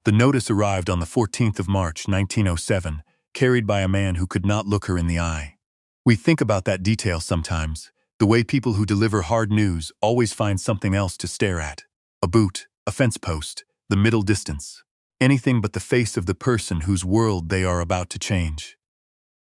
The notice arrived on the 14th of March, 1907, carried by a man who could not look her in the eye. We think about that detail sometimes, the way people who deliver hard news always find something else to stare at. A boot, a fence post, the middle distance. Anything but the face of the person whose world they are about to change.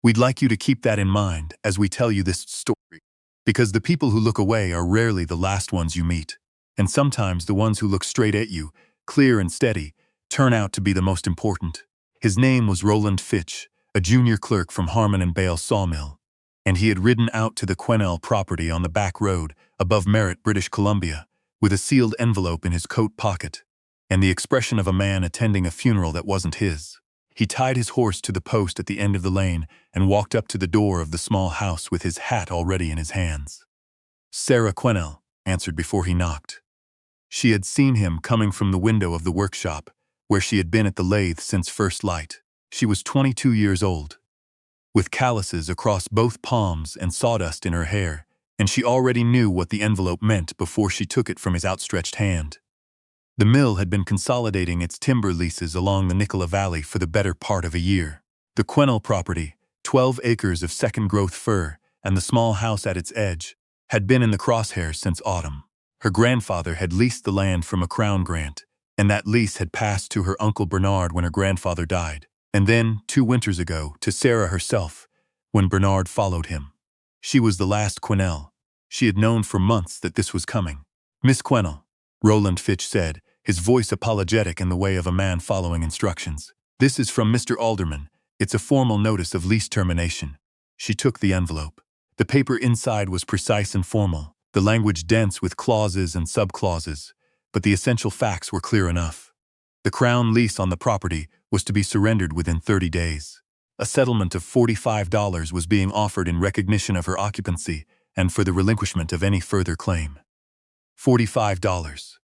We'd like you to keep that in mind as we tell you this story, because the people who look away are rarely the last ones you meet, and sometimes the ones who look straight at you, clear and steady, turn out to be the most important. His name was Roland Fitch, a junior clerk from Harmon and Bale sawmill, and he had ridden out to the Quennell property on the back road above Merritt, British Columbia, with a sealed envelope in his coat pocket, and the expression of a man attending a funeral that wasn't his. He tied his horse to the post at the end of the lane and walked up to the door of the small house with his hat already in his hands. Sera Quennell answered before he knocked. She had seen him coming from the window of the workshop, where she had been at the lathe since first light. She was 22 years old, with calluses across both palms and sawdust in her hair, and she already knew what the envelope meant before she took it from his outstretched hand. The mill had been consolidating its timber leases along the Nicola Valley for the better part of a year. The Quennell property, 12 acres of second-growth fir, and the small house at its edge, had been in the crosshairs since autumn. Her grandfather had leased the land from a crown grant, and that lease had passed to her Uncle Bernard when her grandfather died, and then, 2 winters ago, to Sera herself, when Bernard followed him. She was the last Quennell. She had known for months that this was coming. "Miss Quennell," Roland Fitch said, his voice apologetic in the way of a man following instructions. "This is from Mr. Alderman. It's a formal notice of lease termination." She took the envelope. The paper inside was precise and formal, the language dense with clauses and subclauses, but the essential facts were clear enough. The crown lease on the property was to be surrendered within 30 days. A settlement of $45 was being offered in recognition of her occupancy and for the relinquishment of any further claim. $45.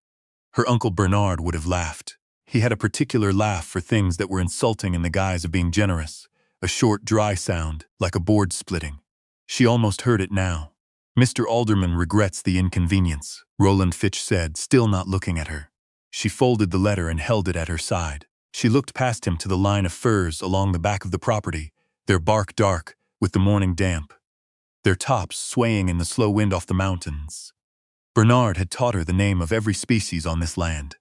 Her Uncle Bernard would have laughed. He had a particular laugh for things that were insulting in the guise of being generous, a short, dry sound, like a board splitting. She almost heard it now. "Mr. Alderman regrets the inconvenience," Roland Fitch said, still not looking at her. She folded the letter and held it at her side. She looked past him to the line of firs along the back of the property, their bark dark with the morning damp, their tops swaying in the slow wind off the mountains. Bernard had taught her the name of every species on this land.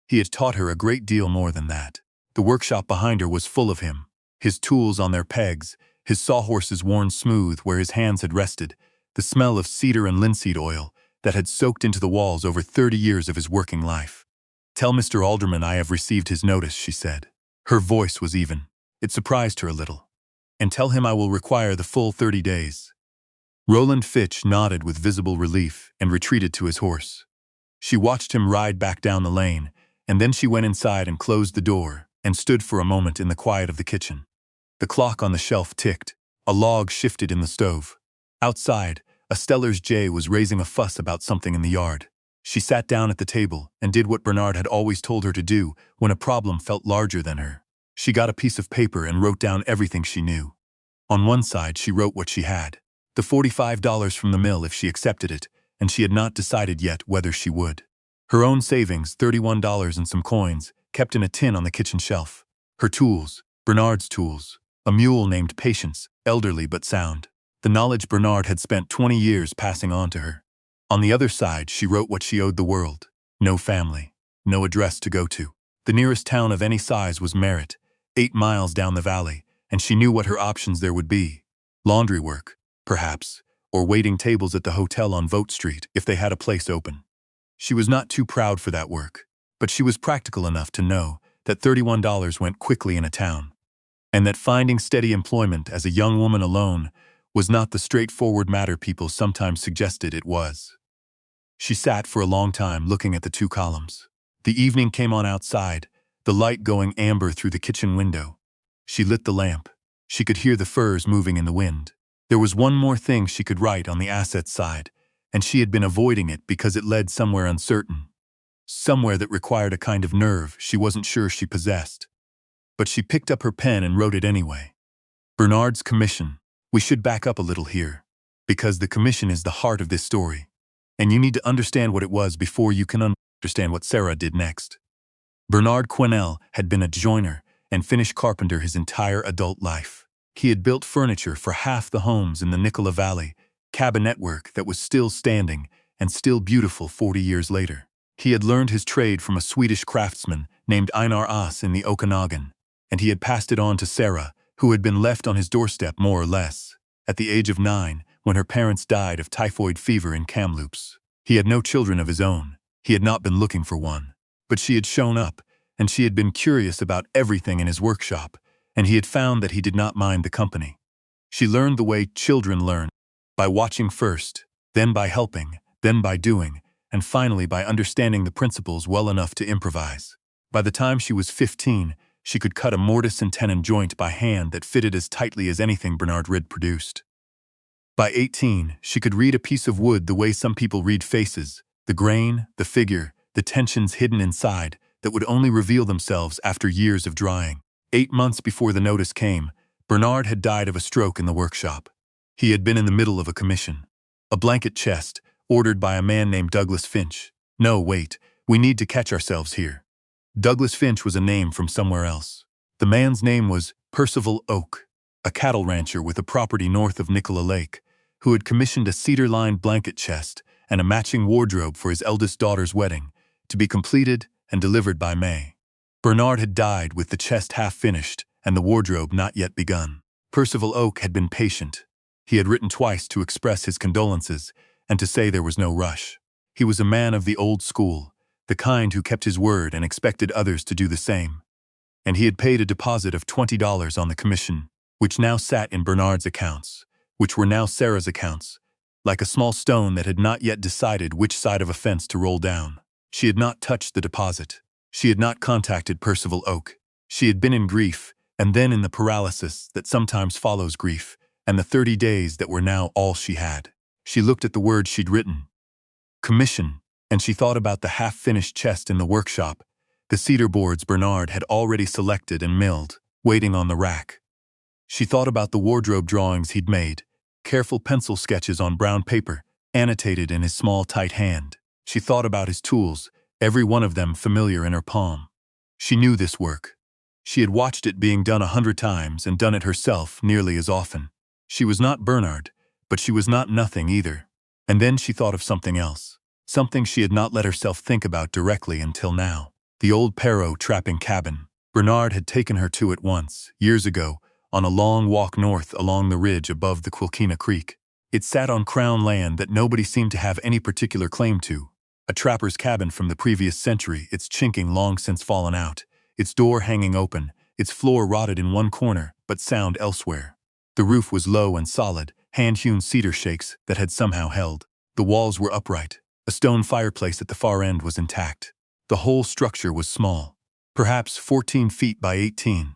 He had taught her a great deal more than that. The workshop behind her was full of him, his tools on their pegs, his sawhorses worn smooth where his hands had rested, the smell of cedar and linseed oil that had soaked into the walls over 30 years of his working life. "Tell Mr. Alderman I have received his notice," she said. Her voice was even. It surprised her a little. "And tell him I will require the full 30 days. Roland Fitch nodded with visible relief and retreated to his horse. She watched him ride back down the lane, and then she went inside and closed the door and stood for a moment in the quiet of the kitchen. The clock on the shelf ticked. A log shifted in the stove. Outside, a Steller's jay was raising a fuss about something in the yard. She sat down at the table and did what Bernard had always told her to do when a problem felt larger than her. She got a piece of paper and wrote down everything she knew. On one side, she wrote what she had. The $45 from the mill if she accepted it, and she had not decided yet whether she would. Her own savings, $31 and some coins, kept in a tin on the kitchen shelf. Her tools, Bernard's tools, a mule named Patience, elderly but sound. The knowledge Bernard had spent 20 years passing on to her. On the other side, she wrote what she owed the world. No family, no address to go to. The nearest town of any size was Merritt, 8 miles down the valley, and she knew what her options there would be. Laundry work, perhaps, or waiting tables at the hotel on Vote Street if they had a place open. She was not too proud for that work, but she was practical enough to know that $31 went quickly in a town, and that finding steady employment as a young woman alone was not the straightforward matter people sometimes suggested it was. She sat for a long time looking at the 2 columns. The evening came on outside, the light going amber through the kitchen window. She lit the lamp. She could hear the firs moving in the wind. There was one more thing she could write on the assets side, and she had been avoiding it because it led somewhere uncertain, somewhere that required a kind of nerve she wasn't sure she possessed. But she picked up her pen and wrote it anyway. Bernard's commission. We should back up a little here, because the commission is the heart of this story, and you need to understand what it was before you can understand what Sera did next. Bernard Quennell had been a joiner and finished carpenter his entire adult life. He had built furniture for half the homes in the Nicola Valley, cabinetwork that was still standing and still beautiful 40 years later. He had learned his trade from a Swedish craftsman named Einar As in the Okanagan, and he had passed it on to Sera, who had been left on his doorstep more or less, at the age of 9, when her parents died of typhoid fever in Kamloops. He had no children of his own. He had not been looking for one. But she had shown up, and she had been curious about everything in his workshop, and he had found that he did not mind the company. She learned the way children learn, by watching first, then by helping, then by doing, and finally by understanding the principles well enough to improvise. By the time she was 15, she could cut a mortise and tenon joint by hand that fitted as tightly as anything Bernard Rid produced. By 18, she could read a piece of wood the way some people read faces, the grain, the figure, the tensions hidden inside that would only reveal themselves after years of drying. 8 months before the notice came, Bernard had died of a stroke in the workshop. He had been in the middle of a commission. A blanket chest, ordered by a man named Douglas Finch. No, wait, we need to catch ourselves here. Douglas Finch was a name from somewhere else. The man's name was Percival Oak, a cattle rancher with a property north of Nicola Lake, who had commissioned a cedar-lined blanket chest and a matching wardrobe for his eldest daughter's wedding, to be completed and delivered by May. Bernard had died with the chest half finished and the wardrobe not yet begun. Percival Oak had been patient. He had written twice to express his condolences and to say there was no rush. He was a man of the old school, the kind who kept his word and expected others to do the same. And he had paid a deposit of $20 on the commission, which now sat in Bernard's accounts, which were now Sera's accounts, like a small stone that had not yet decided which side of a fence to roll down. She had not touched the deposit. She had not contacted Percival Oak. She had been in grief, and then in the paralysis that sometimes follows grief, and the 30 days that were now all she had. She looked at the words she'd written, commission, and she thought about the half-finished chest in the workshop, the cedar boards Bernard had already selected and milled, waiting on the rack. She thought about the wardrobe drawings he'd made, careful pencil sketches on brown paper, annotated in his small, tight hand. She thought about his tools, every one of them familiar in her palm. She knew this work. She had watched it being done 100 times and done it herself nearly as often. She was not Bernard, but she was not nothing either. And then she thought of something else, something she had not let herself think about directly until now. The old Perot trapping cabin. Bernard had taken her to it once, years ago, on a long walk north along the ridge above the Quilkena Creek. It sat on Crown land that nobody seemed to have any particular claim to. A trapper's cabin from the previous century, its chinking long since fallen out, its door hanging open, its floor rotted in one corner, but sound elsewhere. The roof was low and solid, hand-hewn cedar shakes that had somehow held. The walls were upright. A stone fireplace at the far end was intact. The whole structure was small, perhaps 14 feet by 18.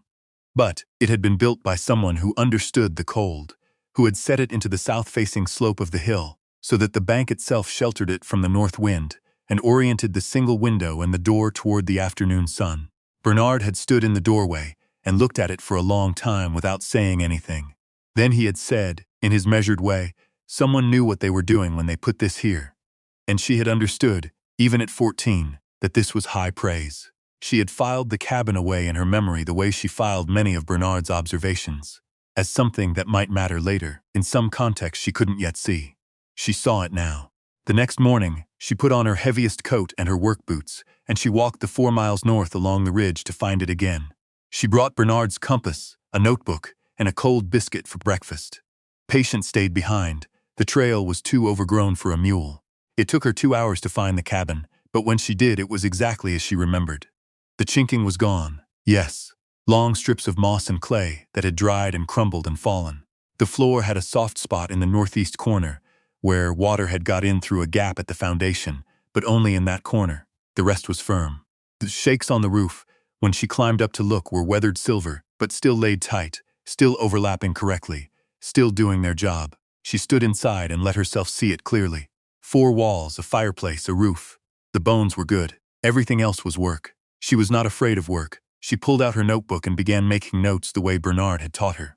But it had been built by someone who understood the cold, who had set it into the south-facing slope of the hill, so that the bank itself sheltered it from the north wind, and oriented the single window and the door toward the afternoon sun. Bernard had stood in the doorway and looked at it for a long time without saying anything. Then he had said, in his measured way, someone knew what they were doing when they put this here. And she had understood, even at 14, that this was high praise. She had filed the cabin away in her memory the way she filed many of Bernard's observations, as something that might matter later, in some context she couldn't yet see. She saw it now. The next morning, she put on her heaviest coat and her work boots, and she walked the 4 miles north along the ridge to find it again. She brought Bernard's compass, a notebook, and a cold biscuit for breakfast. Patience stayed behind. The trail was too overgrown for a mule. It took her 2 hours to find the cabin, but when she did, it was exactly as she remembered. The chinking was gone, yes, long strips of moss and clay that had dried and crumbled and fallen. The floor had a soft spot in the northeast corner, where water had got in through a gap at the foundation, but only in that corner. The rest was firm. The shakes on the roof, when she climbed up to look, were weathered silver, but still laid tight, still overlapping correctly, still doing their job. She stood inside and let herself see it clearly. 4 walls, a fireplace, a roof. The bones were good. Everything else was work. She was not afraid of work. She pulled out her notebook and began making notes the way Bernard had taught her.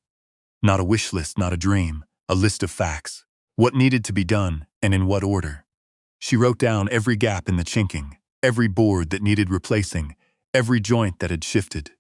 Not a wish list, not a dream, a list of facts. What needed to be done, and in what order. She wrote down every gap in the chinking, every board that needed replacing, every joint that had shifted.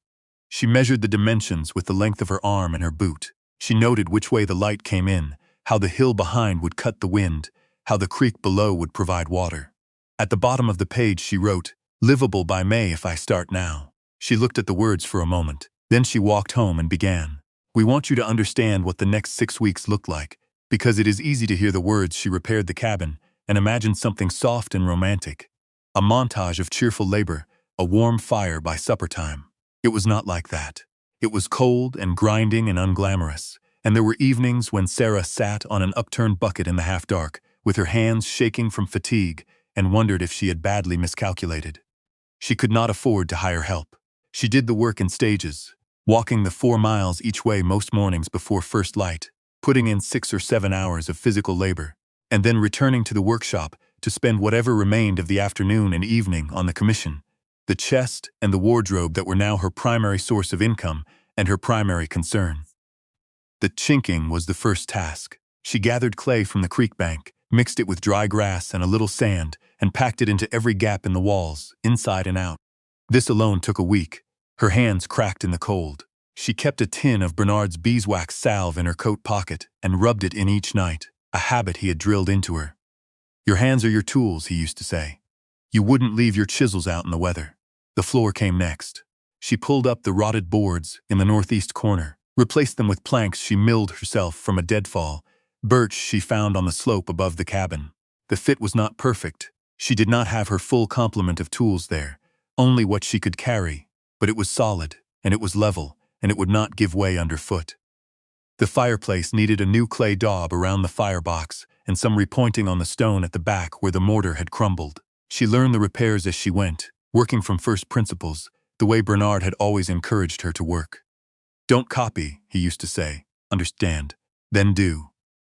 She measured the dimensions with the length of her arm and her boot. She noted which way the light came in, how the hill behind would cut the wind, how the creek below would provide water. At the bottom of the page she wrote, "Livable by May if I start now." She looked at the words for a moment. Then she walked home and began. "We want you to understand what the next 6 weeks looked like, because it is easy to hear the words." She repaired the cabin and imagined something soft and romantic. A montage of cheerful labor, a warm fire by supper time. It was not like that. It was cold and grinding and unglamorous, and there were evenings when Sera sat on an upturned bucket in the half-dark, with her hands shaking from fatigue, and wondered if she had badly miscalculated. She could not afford to hire help. She did the work in stages, walking the 4 miles each way most mornings before first light, putting in 6 or 7 hours of physical labor, and then returning to the workshop to spend whatever remained of the afternoon and evening on the commission. The chest and the wardrobe that were now her primary source of income and her primary concern. The chinking was the first task. She gathered clay from the creek bank, mixed it with dry grass and a little sand, and packed it into every gap in the walls, inside and out. This alone took a week. Her hands cracked in the cold. She kept a tin of Bernard's beeswax salve in her coat pocket and rubbed it in each night, a habit he had drilled into her. "Your hands are your tools," he used to say. "You wouldn't leave your chisels out in the weather." The floor came next. She pulled up the rotted boards in the northeast corner, replaced them with planks she milled herself from a deadfall, birch she found on the slope above the cabin. The fit was not perfect. She did not have her full complement of tools there, only what she could carry, but it was solid, and it was level, and it would not give way underfoot. The fireplace needed a new clay daub around the firebox and some repointing on the stone at the back where the mortar had crumbled. She learned the repairs as she went, working from first principles, the way Bernard had always encouraged her to work. "Don't copy," he used to say. "Understand, then do."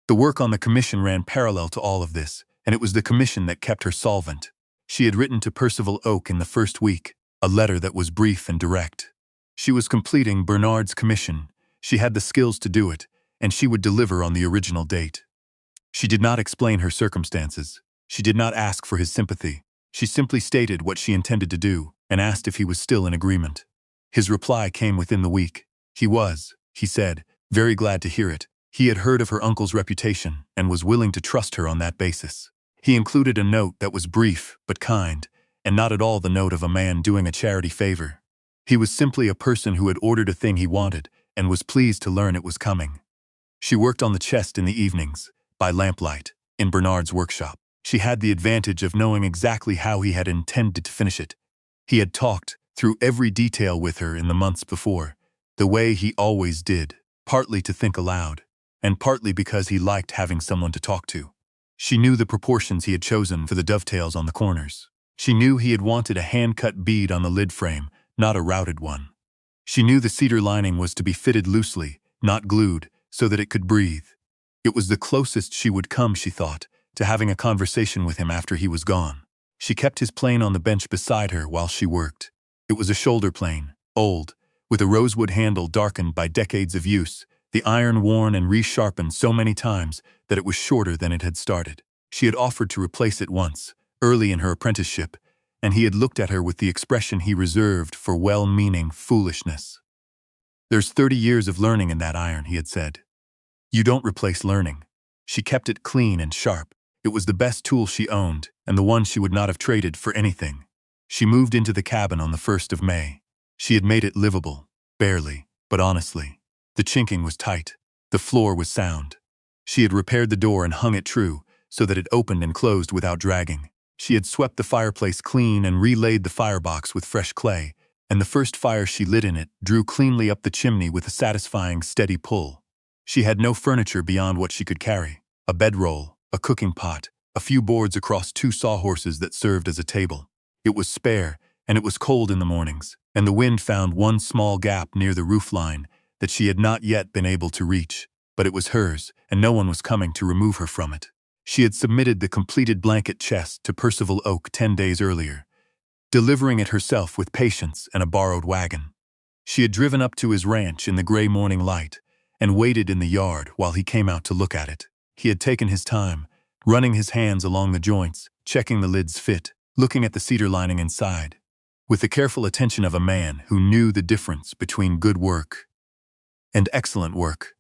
The work on the commission ran parallel to all of this, and it was the commission that kept her solvent. She had written to Percival Oak in the first week, a letter that was brief and direct. She was completing Bernard's commission. She had the skills to do it, and she would deliver on the original date. She did not explain her circumstances. She did not ask for his sympathy. She simply stated what she intended to do and asked if he was still in agreement. His reply came within the week. He was, he said, very glad to hear it. He had heard of her uncle's reputation and was willing to trust her on that basis. He included a note that was brief but kind, and not at all the note of a man doing a charity favor. He was simply a person who had ordered a thing he wanted and was pleased to learn it was coming. She worked on the chest in the evenings, by lamplight, in Bernard's workshop. She had the advantage of knowing exactly how he had intended to finish it. He had talked through every detail with her in the months before, the way he always did, partly to think aloud, and partly because he liked having someone to talk to. She knew the proportions he had chosen for the dovetails on the corners. She knew he had wanted a hand-cut bead on the lid frame, not a routed one. She knew the cedar lining was to be fitted loosely, not glued, so that it could breathe. It was the closest she would come, she thought, to having a conversation with him after he was gone. She kept his plane on the bench beside her while she worked. It was a shoulder plane, old, with a rosewood handle darkened by decades of use, the iron worn and resharpened so many times that it was shorter than it had started. She had offered to replace it once, early in her apprenticeship, and he had looked at her with the expression he reserved for well-meaning foolishness. "There's 30 years of learning in that iron," he had said. "You don't replace learning." She kept it clean and sharp. It was the best tool she owned, and the one she would not have traded for anything. She moved into the cabin on the 1st of May. She had made it livable, barely, but honestly. The chinking was tight. The floor was sound. She had repaired the door and hung it true, so that it opened and closed without dragging. She had swept the fireplace clean and relaid the firebox with fresh clay, and the first fire she lit in it drew cleanly up the chimney with a satisfying, steady pull. She had no furniture beyond what she could carry. A bedroll, a cooking pot, a few boards across 2 sawhorses that served as a table. It was spare, and it was cold in the mornings, and the wind found one small gap near the roofline that she had not yet been able to reach, but it was hers, and no one was coming to remove her from it. She had submitted the completed blanket chest to Percival Oak 10 days earlier, delivering it herself with patience and a borrowed wagon. She had driven up to his ranch in the gray morning light and waited in the yard while he came out to look at it. He had taken his time, running his hands along the joints, checking the lid's fit, looking at the cedar lining inside. with the careful attention of a man who knew the difference between good work and excellent work.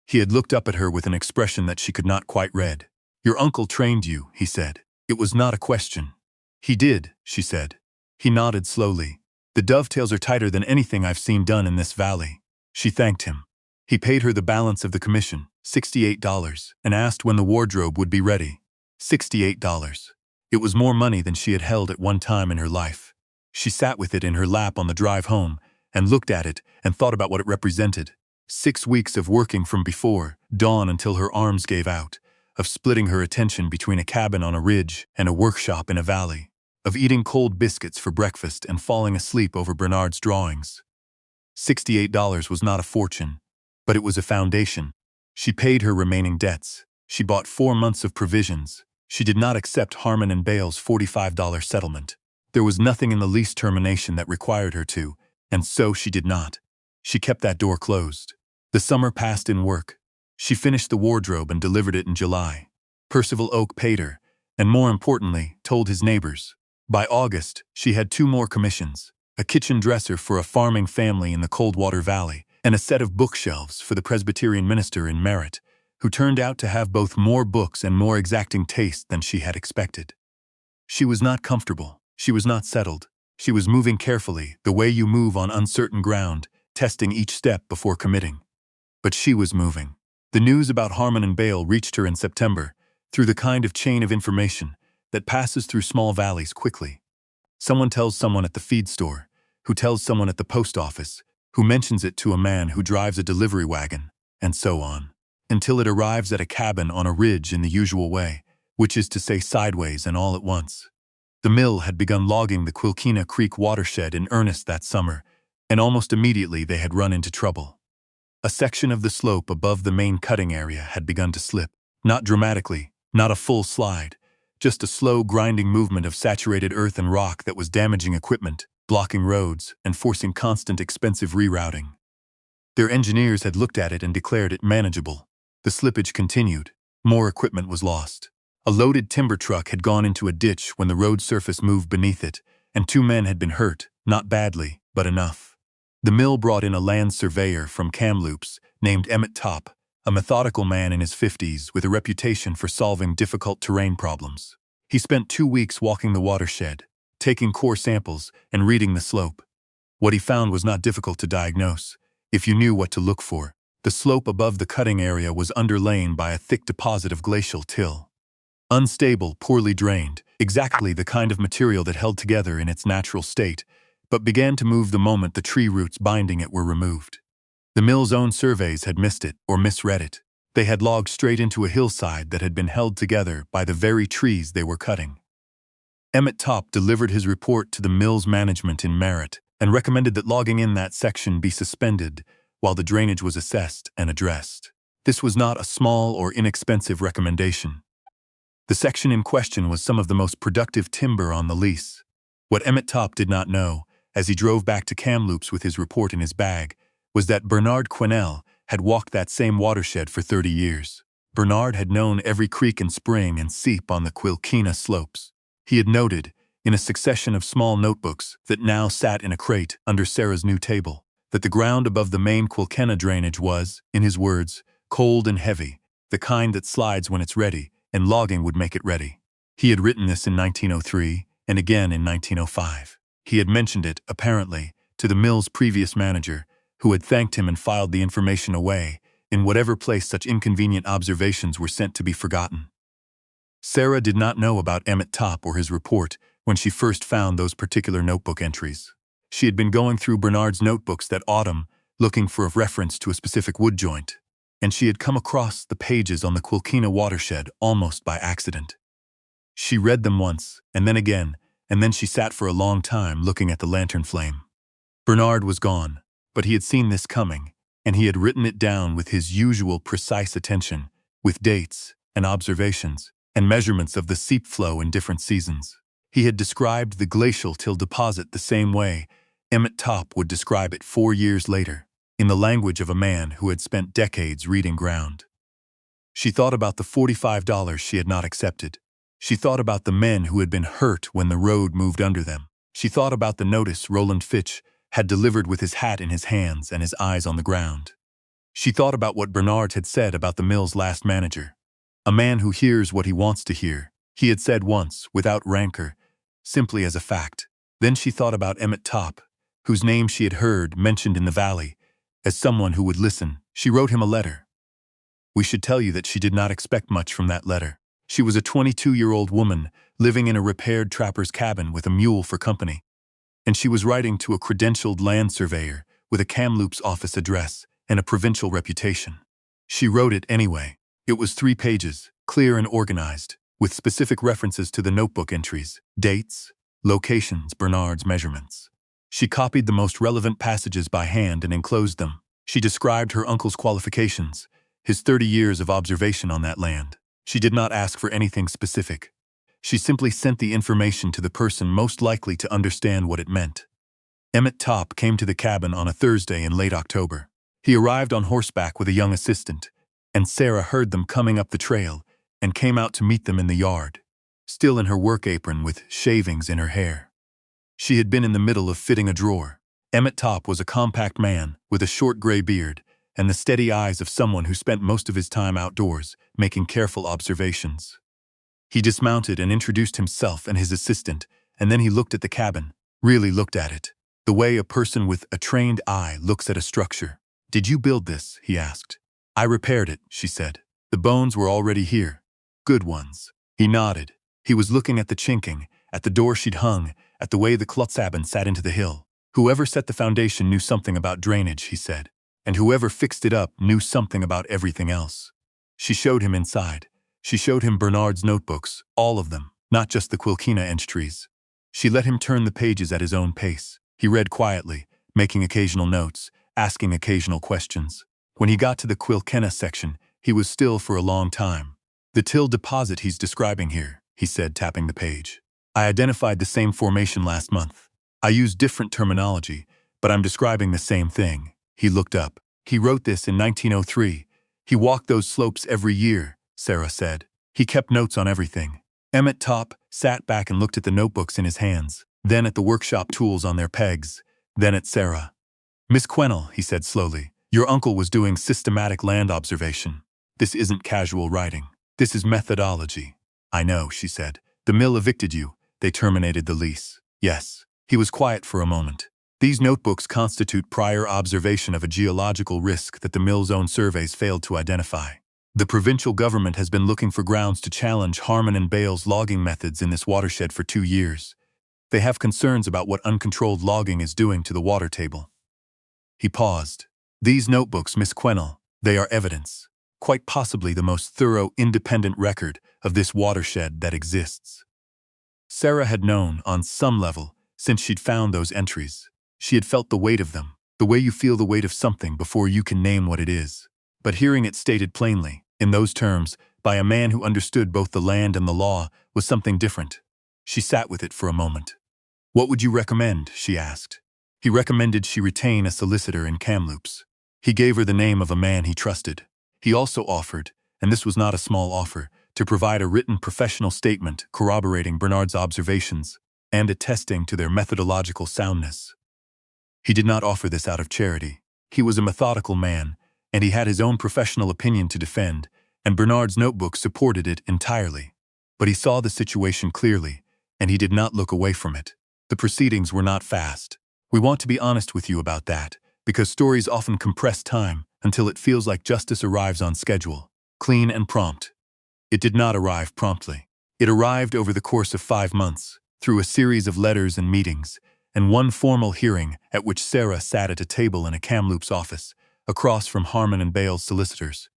He had looked up at her with an expression that she could not quite read. "Your uncle trained you," he said. It was not a question. "He did," she said. He nodded slowly. "The dovetails are tighter than anything I've seen done in this valley." She thanked him. He paid her the balance of the commission, $68, and asked when the wardrobe would be ready. $68. It was more money than she had held at one time in her life. She sat with it in her lap on the drive home and looked at it and thought about what it represented. 6 weeks of working from before dawn until her arms gave out, of splitting her attention between a cabin on a ridge and a workshop in a valley, of eating cold biscuits for breakfast and falling asleep over Bernard's drawings. $68 was not a fortune, but it was a foundation. She paid her remaining debts. She bought 4 months of provisions. She did not accept Harmon and Bale's $45 settlement. There was nothing in the lease termination that required her to, and so she did not. She kept that door closed. The summer passed in work. She finished the wardrobe and delivered it in July. Percival Oak paid her, and more importantly, told his neighbors. By August, she had 2 more commissions: a kitchen dresser for a farming family in the Coldwater Valley, and a set of bookshelves for the Presbyterian minister in Merritt, who turned out to have both more books and more exacting taste than she had expected. She was not comfortable. She was not settled. She was moving carefully, the way you move on uncertain ground, testing each step before committing. But she was moving. The news about Harmon and Bale reached her in September, through the kind of chain of information that passes through small valleys quickly. Someone tells someone at the feed store, who tells someone at the post office, who mentions it to a man who drives a delivery wagon, and so on, until it arrives at a cabin on a ridge in the usual way, which is to say sideways and all at once. The mill had begun logging the Quilkena Creek watershed in earnest that summer, and almost immediately they had run into trouble. A section of the slope above the main cutting area had begun to slip. Not dramatically, not a full slide, just a slow grinding movement of saturated earth and rock that was damaging equipment, blocking roads, and forcing constant expensive rerouting. Their engineers had looked at it and declared it manageable. The slippage continued. More equipment was lost. A loaded timber truck had gone into a ditch when the road surface moved beneath it, and 2 men had been hurt, not badly, but enough. The mill brought in a land surveyor from Kamloops named Emmett Topp, a methodical man in his 50s with a reputation for solving difficult terrain problems. He spent 2 weeks walking the watershed, taking core samples and reading the slope. What he found was not difficult to diagnose, if you knew what to look for. The slope above the cutting area was underlain by a thick deposit of glacial till. Unstable, poorly drained, exactly the kind of material that held together in its natural state, but began to move the moment the tree roots binding it were removed. The mill's own surveys had missed it or misread it. They had logged straight into a hillside that had been held together by the very trees they were cutting. Emmett Topp delivered his report to the mill's management in Merritt and recommended that logging in that section be suspended while the drainage was assessed and addressed. This was not a small or inexpensive recommendation. The section in question was some of the most productive timber on the lease. What Emmett Topp did not know, as he drove back to Kamloops with his report in his bag, was that Bernard Quennell had walked that same watershed for 30 years. Bernard had known every creek and spring and seep on the Quilkena slopes. He had noted, in a succession of small notebooks that now sat in a crate under Sera's new table, that the ground above the main Quilkena drainage was, in his words, cold and heavy, the kind that slides when it's ready, and logging would make it ready. He had written this in 1903 and again in 1905. He had mentioned it, apparently, to the mill's previous manager, who had thanked him and filed the information away, in whatever place such inconvenient observations were sent to be forgotten. Sera did not know about Emmett Topp or his report when she first found those particular notebook entries. She had been going through Bernard's notebooks that autumn, looking for a reference to a specific wood joint, and she had come across the pages on the Quilkena watershed almost by accident. She read them once, and then again, and then she sat for a long time looking at the lantern flame. Bernard was gone, but he had seen this coming, and he had written it down with his usual precise attention, with dates and observations and measurements of the seep flow in different seasons. He had described the glacial till deposit the same way Emmett Topp would describe it 4 years later, in the language of a man who had spent decades reading ground. She thought about the $45 she had not accepted. She thought about the men who had been hurt when the road moved under them. She thought about the notice Roland Fitch had delivered with his hat in his hands and his eyes on the ground. She thought about what Bernard had said about the mill's last manager. A man who hears what he wants to hear, he had said once, without rancor, simply as a fact. Then she thought about Emmett Topp, whose name she had heard mentioned in the valley, as someone who would listen. She wrote him a letter. We should tell you that she did not expect much from that letter. She was a 22-year-old woman living in a repaired trapper's cabin with a mule for company. And she was writing to a credentialed land surveyor with a Kamloops office address and a provincial reputation. She wrote it anyway. It was 3 pages, clear and organized, with specific references to the notebook entries, dates, locations, Bernard's measurements. She copied the most relevant passages by hand and enclosed them. She described her uncle's qualifications, his 30 years of observation on that land. She did not ask for anything specific. She simply sent the information to the person most likely to understand what it meant. Emmett Topp came to the cabin on a Thursday in late October. He arrived on horseback with a young assistant, and Sera heard them coming up the trail and came out to meet them in the yard, still in her work apron with shavings in her hair. She had been in the middle of fitting a drawer. Emmett Topp was a compact man with a short gray beard and the steady eyes of someone who spent most of his time outdoors, making careful observations. He dismounted and introduced himself and his assistant, and then he looked at the cabin, really looked at it, the way a person with a trained eye looks at a structure. "Did you build this?" he asked. "I repaired it," she said. "The bones were already here. Good ones." He nodded. He was looking at the chinking, at the door she'd hung, at the way the Klutzabin sat into the hill. "Whoever set the foundation knew something about drainage," he said. "And whoever fixed it up knew something about everything else." She showed him inside. She showed him Bernard's notebooks, all of them, not just the Quilkina entries. She let him turn the pages at his own pace. He read quietly, making occasional notes, asking occasional questions. When he got to the Quilkena section, he was still for a long time. "The till deposit he's describing here," he said, tapping the page. "I identified the same formation last month. I used different terminology, but I'm describing the same thing." He looked up. "He wrote this in 1903. He walked those slopes every year," Sera said. "He kept notes on everything." Emmett Topp sat back and looked at the notebooks in his hands, then at the workshop tools on their pegs, then at Sera. "Miss Quennell," he said slowly, "your uncle was doing systematic land observation. This isn't casual writing. This is methodology." "I know," she said. "The mill evicted you. They terminated the lease." "Yes." He was quiet for a moment. "These notebooks constitute prior observation of a geological risk that the mill's own surveys failed to identify. The provincial government has been looking for grounds to challenge Harmon and Bale's logging methods in this watershed for 2 years. They have concerns about what uncontrolled logging is doing to the water table." He paused. "These notebooks, Miss Quennell, they are evidence, quite possibly the most thorough, independent record of this watershed that exists." Sera had known, on some level, since she'd found those entries. She had felt the weight of them, the way you feel the weight of something before you can name what it is. But hearing it stated plainly, in those terms, by a man who understood both the land and the law, was something different. She sat with it for a moment. "What would you recommend?" she asked. He recommended she retain a solicitor in Kamloops. He gave her the name of a man he trusted. He also offered, and this was not a small offer, to provide a written professional statement corroborating Bernard's observations and attesting to their methodological soundness. He did not offer this out of charity. He was a methodical man, and he had his own professional opinion to defend, and Bernard's notebook supported it entirely. But he saw the situation clearly, and he did not look away from it. The proceedings were not fast. "We want to be honest with you about that, because stories often compress time until it feels like justice arrives on schedule, clean and prompt." It did not arrive promptly. It arrived over the course of 5 months, through a series of letters and meetings, and one formal hearing at which Sera sat at a table in a Kamloops office, across from Harmon and Bale's solicitors,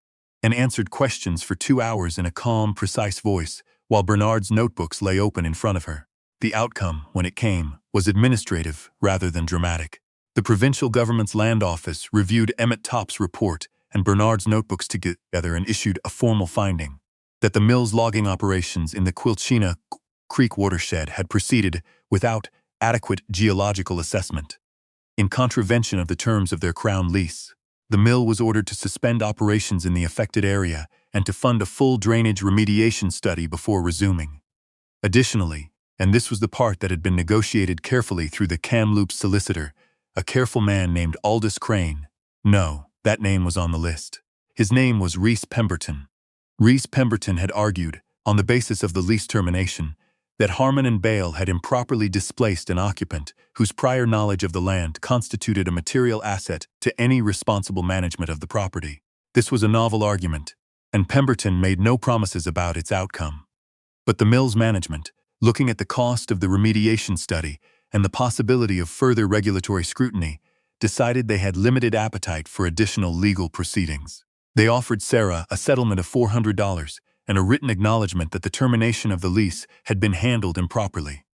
and answered questions for 2 hours in a calm, precise voice, while Bernard's notebooks lay open in front of her. The outcome, when it came, was administrative rather than dramatic. The provincial government's land office reviewed Emmett Topp's report and Bernard's notebooks together and issued a formal finding that the mill's logging operations in the Quilkena Creek watershed had proceeded without adequate geological assessment. In contravention of the terms of their Crown lease, the mill was ordered to suspend operations in the affected area and to fund a full drainage remediation study before resuming. Additionally, And this was the part that had been negotiated carefully through the Kamloops solicitor, a careful man named Aldous Crane. No, that name was on the list. His name was Reese Pemberton. Reese Pemberton had argued, on the basis of the lease termination, that Harmon and Bale had improperly displaced an occupant whose prior knowledge of the land constituted a material asset to any responsible management of the property. This was a novel argument, and Pemberton made no promises about its outcome. But the mill's management, looking at the cost of the remediation study and the possibility of further regulatory scrutiny, decided they had limited appetite for additional legal proceedings. They offered Sera a settlement of $400 and a written acknowledgement that the termination of the lease had been handled improperly.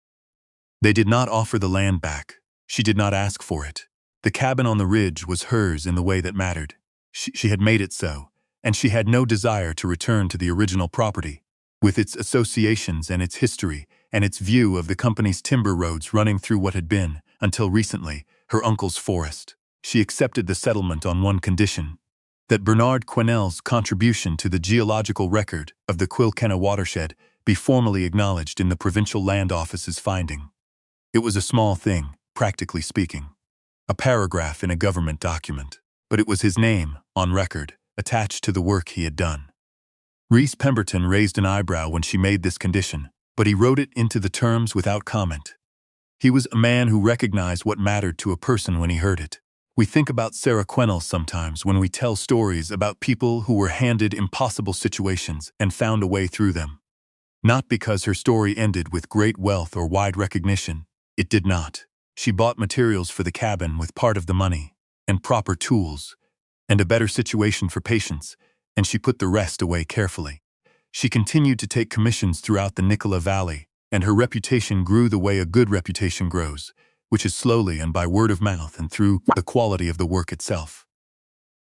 They did not offer the land back. She did not ask for it. The cabin on the ridge was hers in the way that mattered. She had made it so, and she had no desire to return to the original property, with its associations and its history and its view of the company's timber roads running through what had been, until recently, her uncle's forest. She accepted the settlement on one condition: that Bernard Quennell's contribution to the geological record of the Quilkenna watershed be formally acknowledged in the Provincial Land Office's finding. It was a small thing, practically speaking. A paragraph in a government document. But it was his name, on record, attached to the work he had done. Reese Pemberton raised an eyebrow when she made this condition, but he wrote it into the terms without comment. He was a man who recognized what mattered to a person when he heard it. We think about Sera Quennell sometimes when we tell stories about people who were handed impossible situations and found a way through them. Not because her story ended with great wealth or wide recognition. It did not. She bought materials for the cabin with part of the money, and proper tools, and a better situation for patients, and she put the rest away carefully. She continued to take commissions throughout the Nicola Valley, and her reputation grew the way a good reputation grows, which is slowly and by word of mouth and through the quality of the work itself.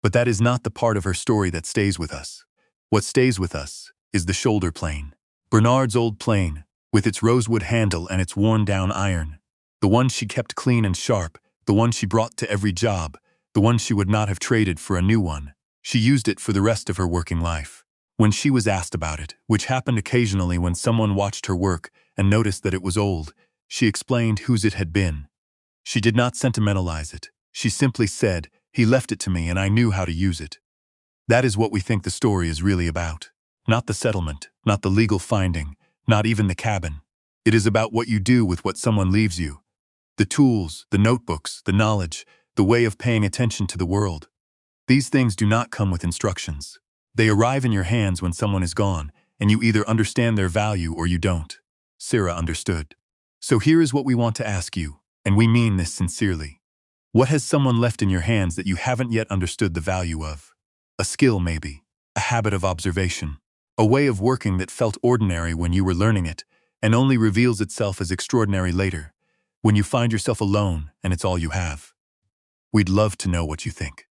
But that is not the part of her story that stays with us. What stays with us is the shoulder plane. Bernard's old plane, with its rosewood handle and its worn-down iron. The one she kept clean and sharp, the one she brought to every job, the one she would not have traded for a new one. She used it for the rest of her working life. When she was asked about it, which happened occasionally when someone watched her work and noticed that it was old, she explained whose it had been. She did not sentimentalize it. She simply said, "He left it to me and I knew how to use it." That is what we think the story is really about. Not the settlement, not the legal finding, not even the cabin. It is about what you do with what someone leaves you. The tools, the notebooks, the knowledge, the way of paying attention to the world. These things do not come with instructions. They arrive in your hands when someone is gone, and you either understand their value or you don't. Sera understood. So here is what we want to ask you, and we mean this sincerely. What has someone left in your hands that you haven't yet understood the value of? A skill, maybe. A habit of observation. A way of working that felt ordinary when you were learning it, and only reveals itself as extraordinary later, when you find yourself alone and it's all you have. We'd love to know what you think.